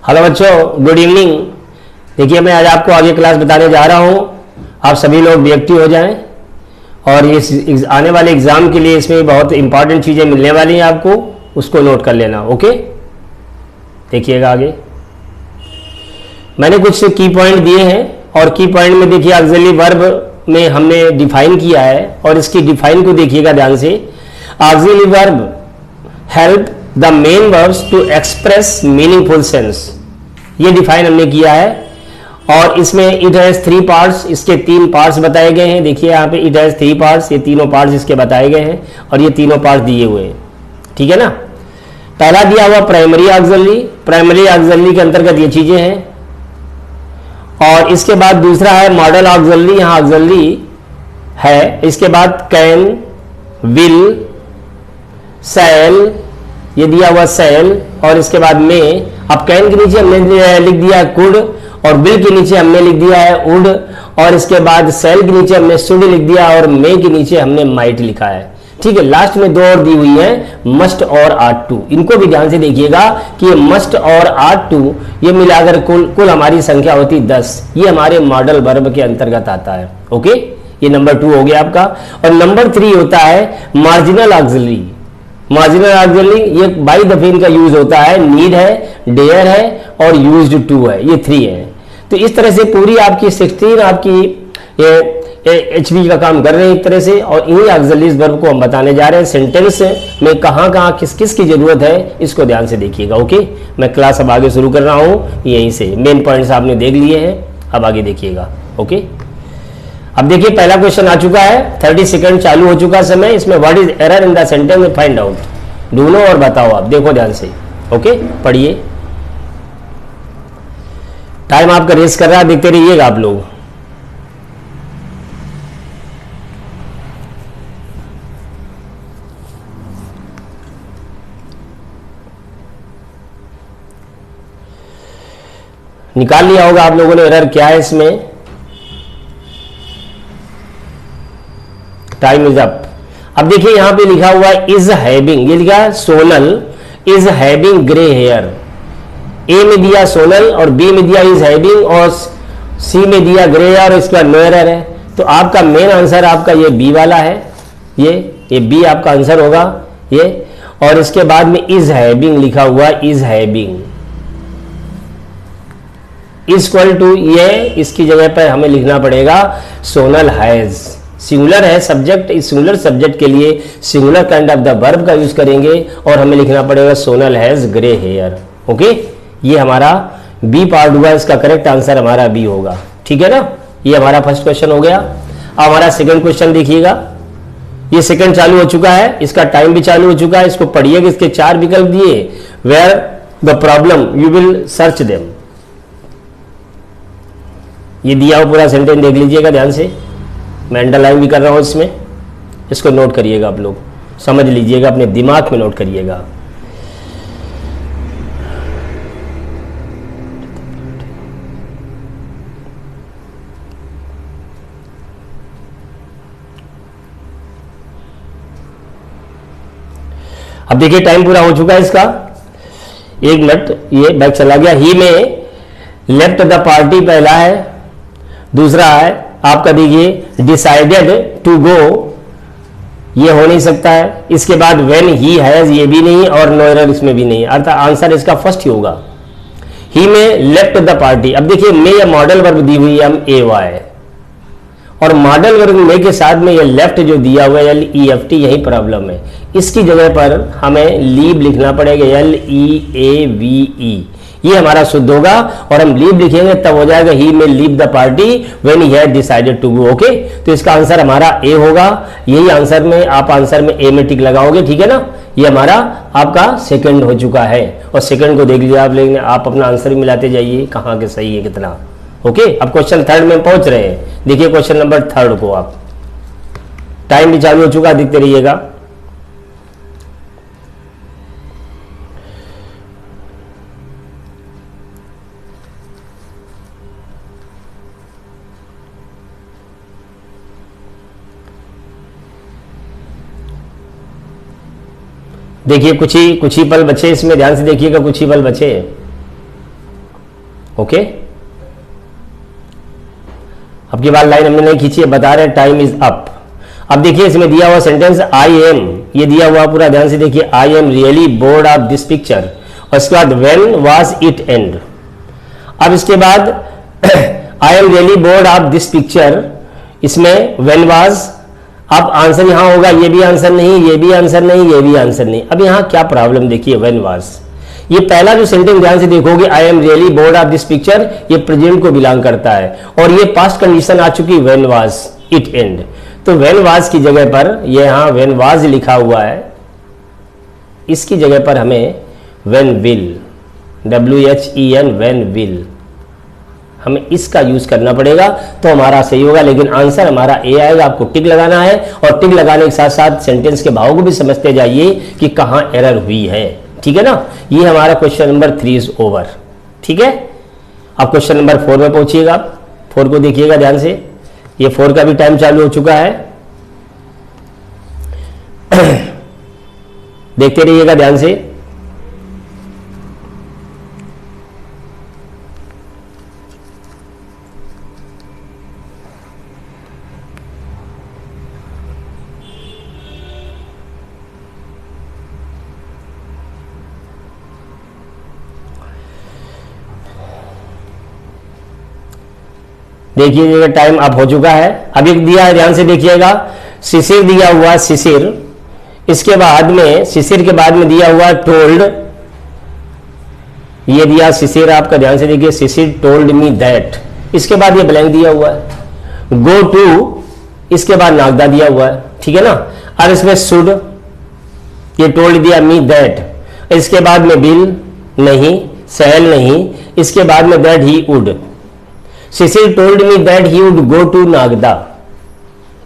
Hello बच्चों, good evening. देखिए मैं आज आपको आगे क्लास बताने जा रहा हूँ। आप सभी लोग भी एक्टिव हो जाएं और ये आने वाले एग्जाम के लिए इसमें बहुत इंपॉर्टेंट चीज़ें मिलने वाली हैं आपको, उसको नोट कर लेना। ओके, देखिएगा आगे। मैंने कुछ की पॉइंट दिए हैं और की पॉइंट में देखिए ऑक्सिलरी वर्ब में हमने डिफाइन किया है और इसकी डिफाइन को देखिएगा ध्यान से। Auxiliary verb help the main verbs to express meaningful sense, ये डिफाइन हमने किया है। और इसमें इट हैज 3 पार्ट्स, इसके 3 पार्ट्स बताए गए हैं। देखिए यहाँ पे इट हैज 3 पार्ट्स, ये तीनों पार्ट्स इसके बताए गए हैं और ये तीनों पार्ट्स दिए हुए हैं, ठीक है ना। पहला दिया हुआ प्राइमरी ऑक्सिलरी, प्राइमरी ऑक्सिलरी के अंतर्गत ये चीजें हैं। और इसके बाद दूसरा है मॉडल ऑक्सिलरी, यहाँ ऑक्सिलरी है। इसके बाद कैन, विल, शैल, ये दिया हुआ शैल, और इसके बाद में। अब कैन के नीचे हमने लिख दिया है कुड, और विल के नीचे हमने लिख दिया है वुड, और इसके बाद शैल के नीचे हमने शुड लिख दिया, और मे के नीचे हमने माइट लिखा है, ठीक है। लास्ट में 2 और दी हुई है, मस्ट और आर्ट टू। इनको भी ध्यान से देखिएगा कि ये मस्ट और आर्ट टू ये मिलाकर कुल हमारी संख्या होती 10। ये हमारे मॉडल वर्ब के अंतर्गत आता है। ओके, ये नंबर 2 हो गया आपका। और नंबर 3 होता है मार्जिनल ऑक्सिलरी। मार्जिनल ऑक्सिलरी ये बाई दफे इनका यूज होता है, नीड है, डेयर है और यूज्ड टू है, ये 3 है। तो इस तरह से पूरी आपकी 16 आपकी एचवी का काम कर रहे हैं एक तरह से। और इन्हीं ऑक्सिलरीज वर्ब को हम बताने जा रहे हैं। सेंटेंस में कहाँ कहाँ किस किस की जरूरत है, इसको ध्यान से देखिएगा। ओके, मैं क्लास अब आगे शुरू कर रहा हूँ यहीं से। मेन पॉइंट्स आपने देख लिए हैं, अब आगे देखिएगा। ओके, अब देखिए पहला क्वेश्चन आ चुका है, 30 सेकंड चालू हो चुका समय। इसमें what is error in the sentence find out, ढूंढो और बताओ। आप देखो ध्यान से, ओके, पढ़िए। टाइम आपका रेस कर रहा है, देखते रहिएगा आप लोग। निकाल लिया होगा आप लोगों ने एरर क्या है इसमें। Time is up. अब देखिए यहां पे लिखा हुआ है इज हैविंग, ये लिखा है Sonal is having grey hair. A में दिया सोनल और बी में दिया इज हैविंग और सी में दिया ग्रे हेयर और इसका नो एरर है। तो आपका मेन आंसर आपका ये बी वाला है, ये बी आपका आंसर होगा ये। और इसके बाद में इज हैविंग लिखा हुआ, इज हैविंग इक्वल टू ये, इसकी जगह पर हमें लिखना पड़ेगा सोनल हैज। सिंगुलर है सब्जेक्ट, इस सिंगुलर सब्जेक्ट के लिए singular kind of the verb का यूज करेंगे और हमें लिखना पड़ेगा Sonal has grey hair. Okay, ये हमारा बी पार्ट हुआ, इसका करेक्ट आंसर हमारा बी होगा, ठीक है ना। ये हमारा फर्स्ट क्वेश्चन हो गया। अब हमारा सेकंड क्वेश्चन देखिएगा। ये सेकंड चालू हो चुका है, इसका टाइम भी चालू हो चुका है। इसको पढ़िएगा, इसके 4 विकल्प दिए, where the problem you will search them. ये दिया हुआ पूरा सेंटेंस देख लीजिएगा ध्यान से, मैं अंडरलाइन भी कर रहा हूं इसमें, इसको नोट करिएगा आप लोग, समझ लीजिएगा, अपने दिमाग में नोट करिएगा। अब देखिए टाइम पूरा हो चुका है इसका, 1 मिनट ये बैक चला गया। ही में लेफ्ट द पार्टी पहला है, दूसरा है आपका देखिए डिसाइडेड टू गो, ये हो नहीं सकता है। इसके बाद व्हेन ही हैज, ये भी नहीं, और नो एरर इसमें भी नहीं, अर्थात आंसर इसका फर्स्ट ही होगा। ही में लेफ्ट द पार्टी। अब देखिए मे या मॉडल वर्ब दी हुई है हम ए वाई, और मॉडल वर्ब में के साथ में ये लेफ्ट जो दिया हुआ है LEFT, यही प्रॉब्लम है। इसकी जगह पर हमें लीव लिखना पड़ेगा, LEAVE, ये हमारा शुद्ध होगा। और हम लीव लिखेंगे तब हो जाएगा he may leave the party when he had decided to go. Okay, तो इसका आंसर हमारा ए होगा। यही आंसर में आप आंसर में ए में टिक लगाओगे, ठीक है ना। ये हमारा आपका सेकंड हो चुका है, और सेकंड को देख लीजिए आप, लेकिन आप अपना आंसर भी मिलाते जाइए कहाँ के सही है कितना। ओके, अब क्वेश्चन 3 में पहुंच रहे हैं। देखिए क्वेश्चन नंबर 3 को आप, टाइम भी चालू हो चुका, देखते रहिएगा। देखिए कुछ ही पल बचे इसमें, ध्यान से देखिएगा, कुछ ही पल बचे। ओके, अब की बार लाइन हमने नहीं खींची है, बता रहे टाइम इज अप। अब देखिए इसमें दिया हुआ सेंटेंस आई एम, ये दिया हुआ पूरा ध्यान से देखिए, I am really bored of this picture, और इसके बाद व्हेन वाज इट एंड। अब इसके बाद I am really bored of this picture, इसमें व्हेन वाज, अब आंसर यहां होगा, ये भी आंसर नहीं, ये भी आंसर नहीं, ये भी आंसर नहीं। अब यहां क्या प्रॉब्लम देखिए, व्हेन वाज, ये पहला जो सेंटेंस ध्यान से देखोगे, I am really bored of this picture, ये प्रेजेंट को बिलोंग करता है, और ये पास्ट कंडीशन आ चुकी व्हेन वाज इट एंड। तो व्हेन वाज की जगह पर ये यहां व्हेन वाज लिखा हुआ है, इसकी जगह पर हमें when will, WHEN, when will, हमें इसका यूज करना पड़ेगा तो हमारा सही होगा। लेकिन आंसर हमारा ए आएगा, आपको टिक लगाना है, और टिक लगाने के साथ साथ सेंटेंस के भाव को भी समझते जाइए कि कहां एरर हुई है, ठीक है ना। ये हमारा क्वेश्चन नंबर 3 इज ओवर, ठीक है। अब क्वेश्चन नंबर 4 में पहुंचिएगा, 4 को देखिएगा ध्यान से, ये 4 का भी टाइम चालू हो चुका है। देखते रहिएगा ध्यान से। देखिए टाइम अप हो चुका है। अब एक दिया है, ध्यान से देखिएगा, शिशिर दिया हुआ, शिशिर, इसके बाद में, शिशिर के बाद में दिया हुआ टोल्ड, ये दिया शिशिर, आपका ध्यान से देखिए, शिशिर टोल्ड मी दैट, इसके बाद ये ब्लैंक दिया हुआ है, गो टू, इसके बाद नागदा दिया हुआ है, ठीक है ना। अब इसमें शुड, ये टोल्ड दिया मी दैट, इसके बाद में बिल नहीं, सहल नहीं, इसके बाद में that he would, Shishir told me that he would go to Nagda,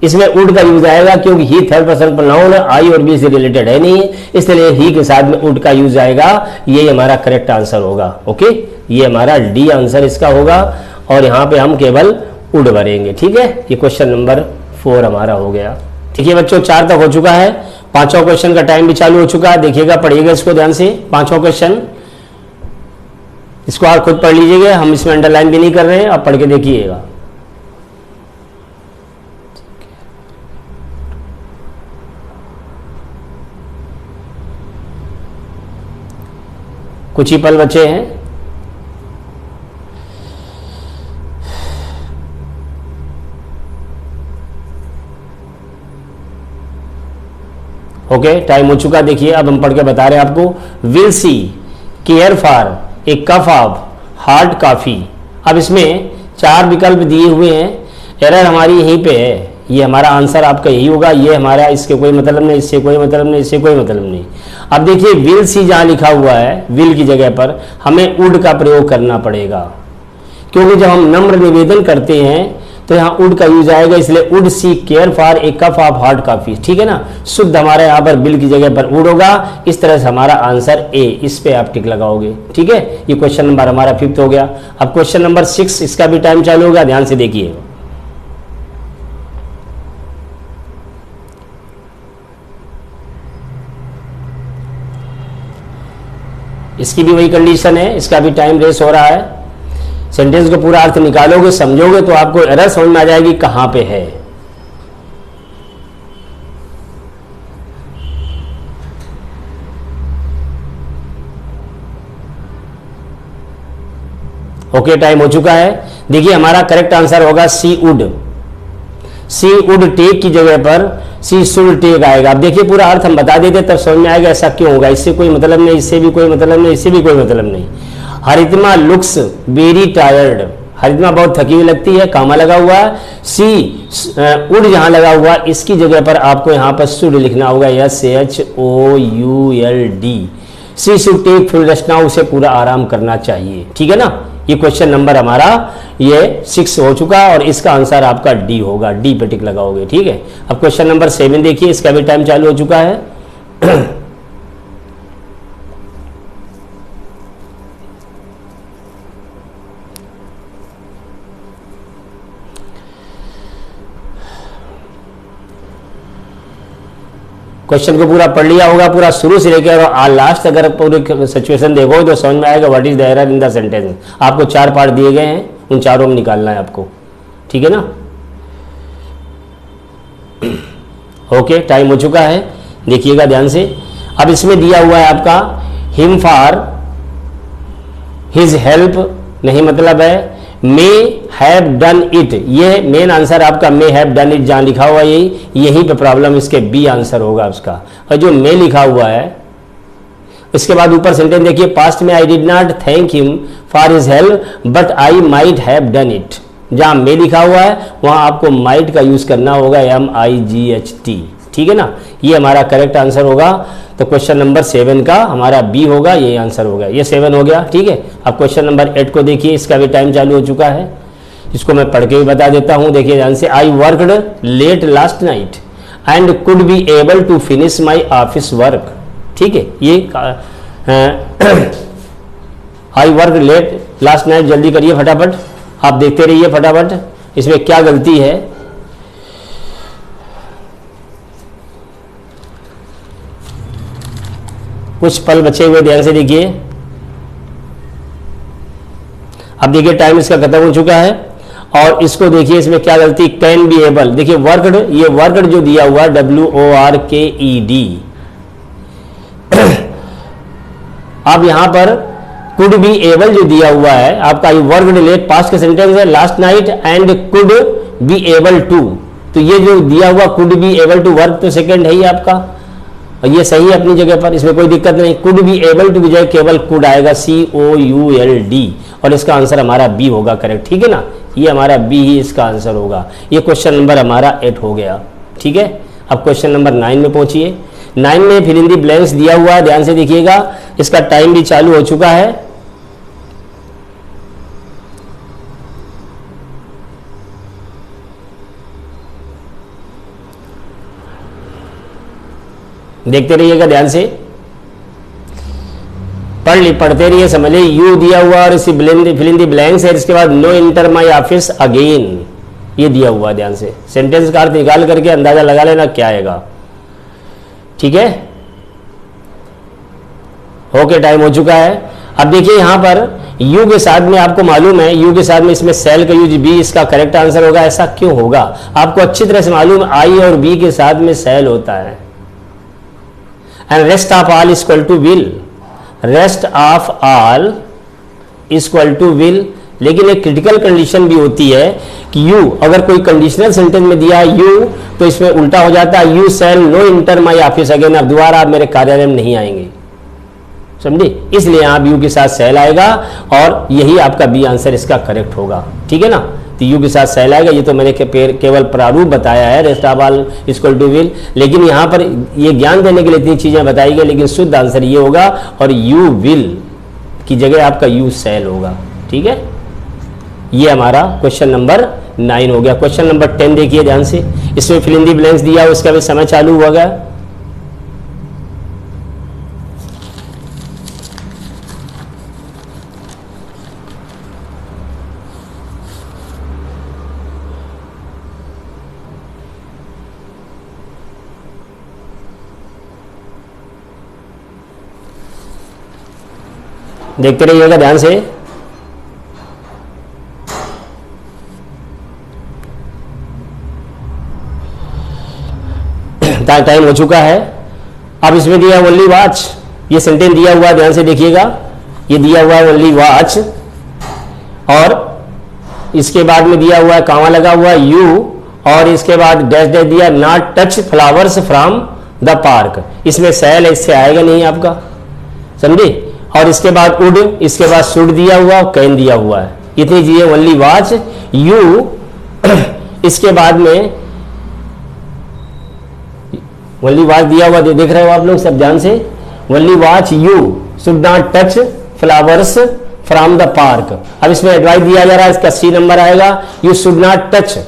इसमें वुड का यूज आएगा क्योंकि ही थर्ड पर्सन प्रोनाउन है, आई और बी से रिलेटेड है नहीं, इसलिए ही के साथ में वुड का यूज आएगा। ये हमारा करेक्ट आंसर होगा, ओके, ये हमारा डी आंसर इसका होगा, और यहां पे हम केवल वुड भरेंगे, ठीक है। ये क्वेश्चन नंबर 4 हमारा हो गया, ठीक है बच्चों। 4 तक हो चुका है, 5वां क्वेश्चन का टाइम भी चालू हो चुका है, देखिएगा, पढ़िएगा इसको ध्यान से। 5वां क्वेश्चन, इसको आप खुद पढ़ लीजिएगा, हम इसमें अंडरलाइन भी नहीं कर रहे हैं, आप पढ़ के देखिएगा। कुछ ही पल बचे हैं। ओके, टाइम हो चुका, देखिए अब हम पढ़ के बता रहे हैं आपको। Will see care for a cup of hard coffee. अब इसमें 4 विकल्प दिए हुए हैं, एरर हमारी यहीं पे है, ये हमारा आंसर आपका यही होगा, ये हमारा, इसके कोई मतलब नहीं, इससे कोई मतलब नहीं, इससे कोई मतलब नहीं। अब देखिए विल सी जहां लिखा हुआ है, विल की जगह पर हमें वुड का प्रयोग करना पड़ेगा, क्योंकि जब हम नम्र निवेदन करते हैं तो यहाँ वुड का यूज आएगा, इसलिए would see care for a cup of hard coffee, ठीक है ना। शुद्ध हमारे यहाँ पर बिल की जगह पर वुड होगा, इस तरह से हमारा आंसर ए, इस पे आप टिक लगाओगे, ठीक है। ये क्वेश्चन नंबर हमारा 5th हो गया। अब क्वेश्चन नंबर 6, इसका भी टाइम चालू होगा, ध्यान से देखिए। इसकी भी वही कंडीशन है, इसका भी टाइम रेस हो रहा है। सेंटेंस को पूरा अर्थ निकालोगे, समझोगे तो आपको एरर समझ में आ जाएगी कहां पे है। ओके, टाइम हो चुका है। देखिए हमारा करेक्ट आंसर होगा सी वुड, सी वुड टेक की जगह पर सी शुड टेक आएगा। अब देखिए पूरा अर्थ हम बता देते तब समझ में आएगा ऐसा क्यों होगा। इससे कोई मतलब नहीं, इससे भी कोई मतलब नहीं, इससे भी कोई मतलब नहीं। हरितमा लुक्स वेरी टायर्ड, हरितमा बहुत थकी हुई लगती है, कामा लगा हुआ है। सी वुड जहां लगा हुआ, इसकी जगह पर आपको यहां पर शुड लिखना होगा, SHOULD। She should take full rest now, उसे पूरा आराम करना चाहिए, ठीक है ना। ये क्वेश्चन नंबर हमारा ये 6 हो चुका, और इसका आंसर आपका डी होगा, डी पे टिक लगाओगे, ठीक है। अब क्वेश्चन नंबर 7 देखिए, इसका भी टाइम चालू हो चुका है। क्वेश्चन को पूरा पढ़ लिया होगा, पूरा शुरू से लेकर और लास्ट अगर पूरी सिचुएशन देखो तो समझ में आएगा what is the error in the sentence. आपको 4 पार्ट दिए गए हैं, उन चारों में निकालना है आपको, ठीक है ना। ओके, टाइम हो चुका है, देखिएगा ध्यान से। अब इसमें दिया हुआ है आपका हिम फॉर हिज हेल्प, नहीं मतलब है मे हैव डन इट, ये मेन आंसर आपका मे हैव डन इट जहां लिखा हुआ यहीं पे प्रॉब्लम, इसके बी आंसर होगा उसका। और जो मे लिखा हुआ है इसके बाद ऊपर सेंटेंस देखिए, पास्ट में I did not thank him for his help but I might have done it, जहां मे लिखा हुआ है वहां आपको माइट का यूज करना होगा, MIGHT, ठीक है ना। ये हमारा करेक्ट आंसर होगा। तो क्वेश्चन नंबर 7 का हमारा बी होगा, ये आंसर होगा। ये 7 हो गया, ठीक है। अब क्वेश्चन नंबर 8 को देखिए, इसका भी टाइम चालू हो चुका है, इसको मैं पढ़ के भी बता देता हूं, देखिए ध्यान से। I worked late last night and could be able to finish my office work, ठीक है। ये I work late last night, जल्दी करिए फटाफट, आप देखते रहिए फटाफट इसमें क्या गलती है। कुछ पल बचे हुए, ध्यान से देखिए। अब देखिए टाइम इसका खत्म हो चुका है और इसको देखिए इसमें क्या गलती, कैन बी एबल, देखिए वर्कड, ये वर्कड जो दिया हुआ WORKED, अब यहां पर कुड बी एबल जो दिया हुआ है आपका, ये वर्कड लेट पास्ट का सेंटेंस है, last night and could be able to, तो ये जो दिया हुआ could be able to work तो सेकंड है ही आपका, और ये सही है अपनी जगह पर, इसमें कोई दिक्कत नहीं। कुड बी एबल टू की जगह केवल कुड आएगा, COULD, और इसका आंसर हमारा बी होगा, करेक्ट, ठीक है ना। ये हमारा बी ही इसका आंसर होगा। ये क्वेश्चन नंबर हमारा 8 हो गया, ठीक है। अब क्वेश्चन नंबर 9 में पहुंचिए। 9 में फिल इन दी ब्लैंक्स दिया हुआ है, ध्यान से देखिएगा, इसका टाइम भी चालू हो चुका है। देखते रहिएगा ध्यान से, पढ़ते रहिए, समझ लीजिए। यू दिया हुआ और इसी फिल इन दी ब्लैंक्स है, इसके बाद no enter my office again, ये दिया हुआ, ध्यान से। सेंटेंस का अर्थ निकाल करके अंदाजा लगा लेना क्या आएगा, ठीक है। ओके, टाइम हो चुका है। अब देखिए यहां पर यू के साथ में, आपको मालूम है यू के साथ में इसमें सेल का यूज बी इसका करेक्ट आंसर होगा। ऐसा क्यों होगा आपको अच्छी तरह से मालूम, आई और बी के साथ में सेल होता है। And rest of all equal to will, rest of all equal to will, लेकिन एक क्रिटिकल कंडीशन भी होती है कि यू, अगर कोई कंडीशनल सेंटेंस में दिया यू तो इसमें उल्टा हो जाता है, you shall no enter my office again, अब दोबारा आप मेरे कार्यालय में नहीं आएंगे, समझे, इसलिए आप यू के साथ सेल आएगा और यही आपका बी आंसर इसका करेक्ट होगा, ठीक है ना। तो यू के साथ सेल आएगा, ये तो मैंने केवल प्रारूप बताया है, rest of all equal to will, लेकिन यहाँ पर ये ज्ञान देने के लिए इतनी चीजें बताई गई, लेकिन शुद्ध आंसर ये होगा और यू विल की जगह आपका यू सेल होगा, ठीक है। ये हमारा क्वेश्चन नंबर 9 हो गया। क्वेश्चन नंबर 10 देखिए ध्यान से, इसमें फिल इन दी ब्लैंक्स दिया, उसका भी समय चालू हुआ गया। देखते रहिएगा ध्यान से। टाइम हो चुका है। अब इसमें दिया ओनली वॉच, ये सेंटेंस दिया हुआ है, ध्यान से देखिएगा, ये दिया हुआ है ओनली वॉच, और इसके बाद में दिया हुआ है कामा लगा हुआ है यू, और इसके बाद डैश डैश दिया, not touch flowers from the park, इसमें सेल इससे आएगा नहीं आपका, समझे। और इसके बाद उड, इसके बाद शुड दिया हुआ, कैन दिया हुआ है, इतनी चीजें ओनली वॉच यू, इसके बाद में ओनली वॉच दिया हुआ देख रहे हो आप लोग सब ध्यान से, only watch you should not touch flowers from the park. अब इसमें एडवाइस दिया जा रहा है, इसका सी नंबर आएगा, you should not touch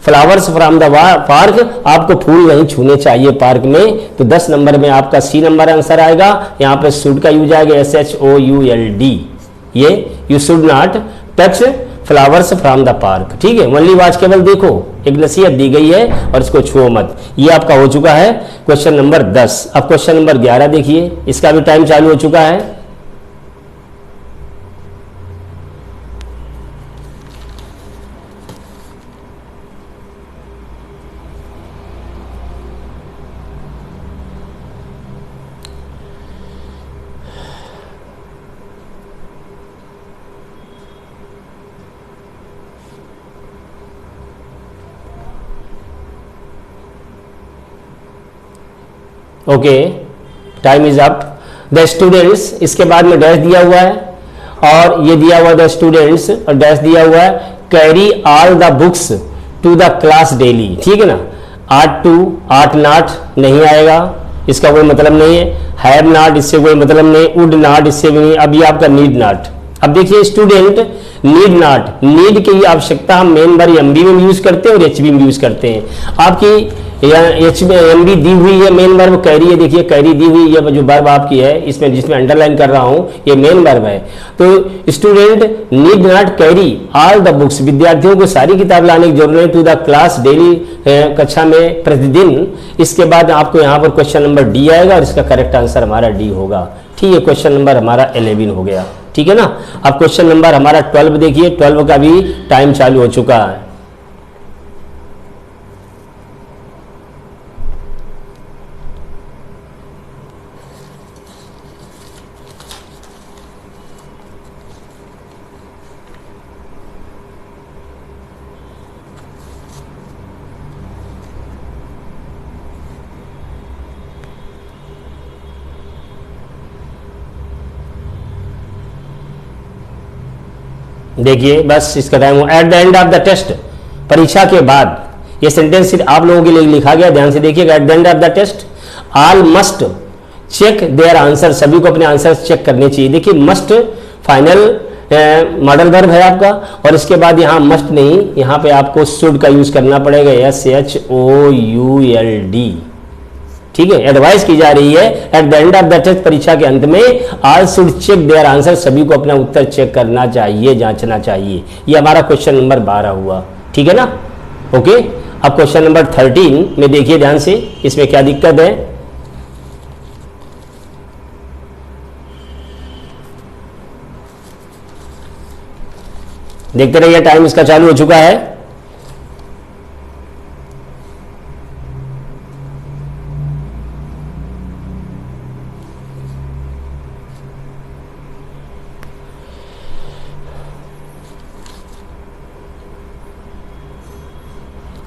flowers from the park, आपको फूल नहीं छूने चाहिए पार्क में, तो 10 नंबर में आपका सी नंबर आंसर आएगा। यहाँ पे शुड का यूज आएगा SHOULD, ये you should not touch flowers from the park. ठीक है, ओनली वॉच, केवल देखो, एक नसीहत दी गई है और इसको छुओ मत। ये आपका हो चुका है क्वेश्चन नंबर 10। अब क्वेश्चन नंबर 11 देखिए, इसका भी टाइम चालू हो चुका है। Okay, time is up. The students, इसके बाद में डैश दिया हुआ है और ये दिया हुआ द स्टूडेंट्स और डैश दिया हुआ है carry all the books to the class daily. ठीक है ना, आट टू, आट नॉट नहीं आएगा, इसका कोई मतलब नहीं है। हैव नॉट, इससे कोई मतलब नहीं। वुड नॉट, इससे भी नहीं। अब ये आपका नीड नॉट। अब देखिए स्टूडेंट नीड नॉट, नीड की आवश्यकता हम मेन बार एमबी में यूज करते हैं और एचबी में यूज करते हैं। आपकी एमबी दी हुई है, मेन वर्ब कैरी है, देखिए कैरी दी हुई है, जो वर्ब आपकी है इसमें जिसमें अंडरलाइन कर रहा हूं ये मेन वर्ब है। तो student need not carry all the books, विद्यार्थियों को सारी किताब लाने की जरूरत है टू द क्लास डेली, कक्षा में प्रतिदिन। इसके बाद आपको यहाँ पर क्वेश्चन नंबर डी आएगा और इसका करेक्ट आंसर हमारा डी होगा। ठीक है, क्वेश्चन नंबर हमारा 11 हो गया। ठीक है ना। अब क्वेश्चन नंबर हमारा 12 देखिए, 12 का भी टाइम चालू हो चुका है। देखिए बस इसका टाइम हो। At the end of the test, परीक्षा के बाद, ये सेंटेंस सिर्फ आप लोगों के लिए लिखा गया, ध्यान से देखिएगा। At the end of the test all must check their answer, सभी को अपने आंसर चेक करने चाहिए। देखिए मस्ट फाइनल मॉडल वर्ब है आपका, और इसके बाद यहाँ मस्ट नहीं, यहाँ पे आपको शुड का यूज करना पड़ेगा, SHOULD। ठीक है, एडवाइस की जा रही है at the end of the test, परीक्षा के अंत में all should check their answer, सभी को अपना उत्तर चेक करना चाहिए, जांचना चाहिए। ये हमारा क्वेश्चन नंबर 12 हुआ। ठीक है ना। ओके, अब क्वेश्चन नंबर 13 में देखिए ध्यान से, इसमें क्या दिक्कत है। देखते रहिए, टाइम इसका चालू हो चुका है।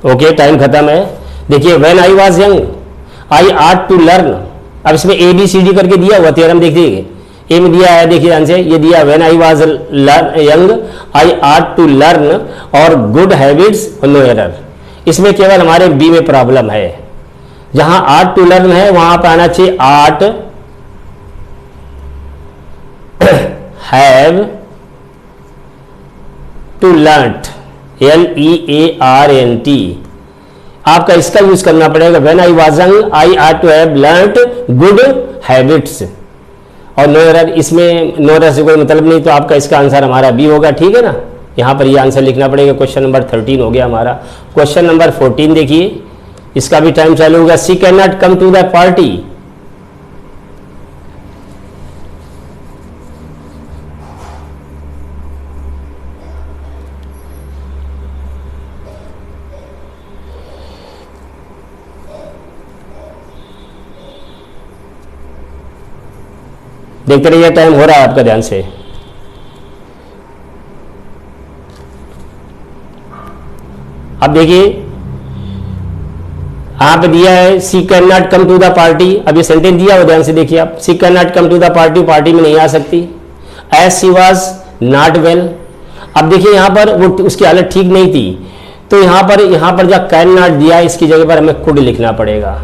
ओके, टाइम खत्म है। देखिए when I was young I ought to learn, अब इसमें ABCD करके दिया हुआ थ्योरम देखिए, ए में दिया है, देखिए ध्यान से, ये दिया when I was young I ought to learn और गुड हैबिट्स नो एरर। इसमें केवल हमारे बी में प्रॉब्लम है, जहां आर्ट टू लर्न है वहां पर आना चाहिए ought have to learn, LEARNT। आपका इसका यूज करना पड़ेगा, when I was young I ought to have learned good habits और नो एरर। इसमें नो एरर से कोई मतलब नहीं, तो आपका इसका आंसर हमारा बी होगा। ठीक है ना, यहां पर ये आंसर लिखना पड़ेगा। क्वेश्चन नंबर 13 हो गया हमारा। क्वेश्चन नंबर 14 देखिए, इसका भी टाइम चालू होगा। She can not come to the party, देखते रहिए, टाइम हो रहा है आपका, ध्यान से। अब देखिए यहां पे दिया है she can not come to the party. अब ये सेंटेंस दिया हुआ, ध्यान से देखिए आप। She can not come to the party, party में नहीं आ सकती। As she was not well, अब देखिए यहां पर वो उसकी हालत ठीक नहीं थी, तो यहां पर जब कैन नॉट दिया, इसकी जगह पर हमें कुड लिखना पड़ेगा।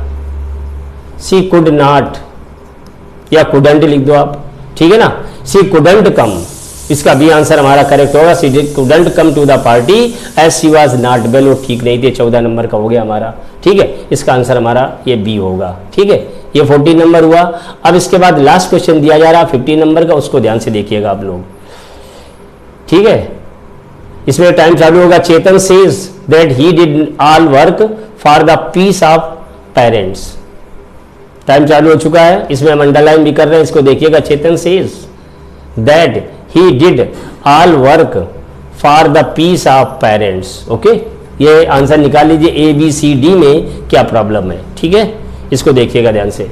सी कुड नॉट या कुडंट लिख दो आप, ठीक है ना। सी कुडंट कम, इसका बी आंसर हमारा करेक्ट होगा। She couldn't come to the party as she was not well, वो ठीक नहीं थे। 14 नंबर का हो गया हमारा। ठीक है, इसका आंसर हमारा ये बी होगा। ठीक है, ये 14 नंबर हुआ। अब इसके बाद लास्ट क्वेश्चन दिया जा रहा है 15 नंबर का, उसको ध्यान से देखिएगा आप लोग। ठीक है, इसमें टाइम चालू होगा। Chetan says that he did all work for the peace of parents. Time चालू हो चुका है, इसमें हम अंडरलाइन भी कर रहे हैं, इसको देखिएगा। Chetan says that he did all work for the peace of parents. Okay, ये आंसर निकाल लीजिए ए बी सी डी में क्या प्रॉब्लम है। ठीक है, इसको देखिएगा ध्यान से।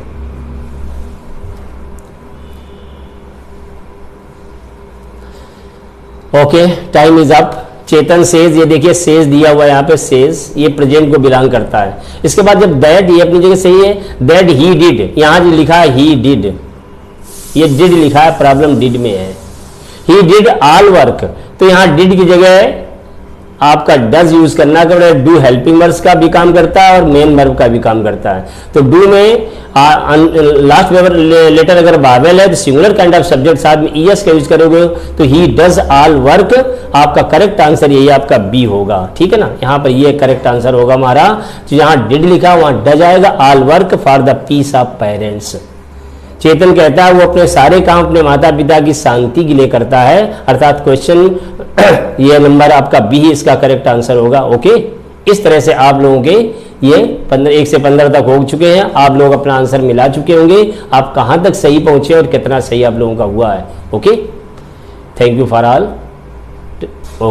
Okay, time is up. Chetan says, ये देखिए सेज दिया हुआ है यहाँ पे, सेज ये प्रेजेंट को बिलोंग करता है। इसके बाद जब दैट, ये अपनी जगह सही है, दैट ही डिड, यहाँ जो लिखा है ही डिड, ये डिड लिखा है, प्रॉब्लम डिड में है। ही डिड ऑल वर्क, तो यहाँ डिड की जगह आपका डज यूज करना पड़ेगा। डू हेल्पिंग वर्ब्स का भी काम करता है और मेन वर्ब का भी काम करता है। तो डू में लास्ट लेटर अगर वावेल है तो सिंगुलर काइंड ऑफ सब्जेक्ट साथ में ईएस का यूज करोगे तो ही डज ऑल वर्क। आपका करेक्ट आंसर यही आपका बी होगा। ठीक है ना, यहाँ पर ये करेक्ट आंसर होगा हमारा। तो यहाँ डिड लिखा वहां डज आएगा। All work for the peace of parents. Chetan कहता है वो अपने सारे काम अपने माता पिता की शांति के लिए करता है, अर्थात क्वेश्चन ये नंबर आपका बी ही इसका करेक्ट आंसर होगा। ओके, इस तरह से आप लोगों के ये 1 से 15 तक हो चुके हैं। आप लोग अपना आंसर मिला चुके होंगे। आप कहां तक सही पहुंचे और कितना सही आप लोगों का हुआ है। Okay, thank you for all.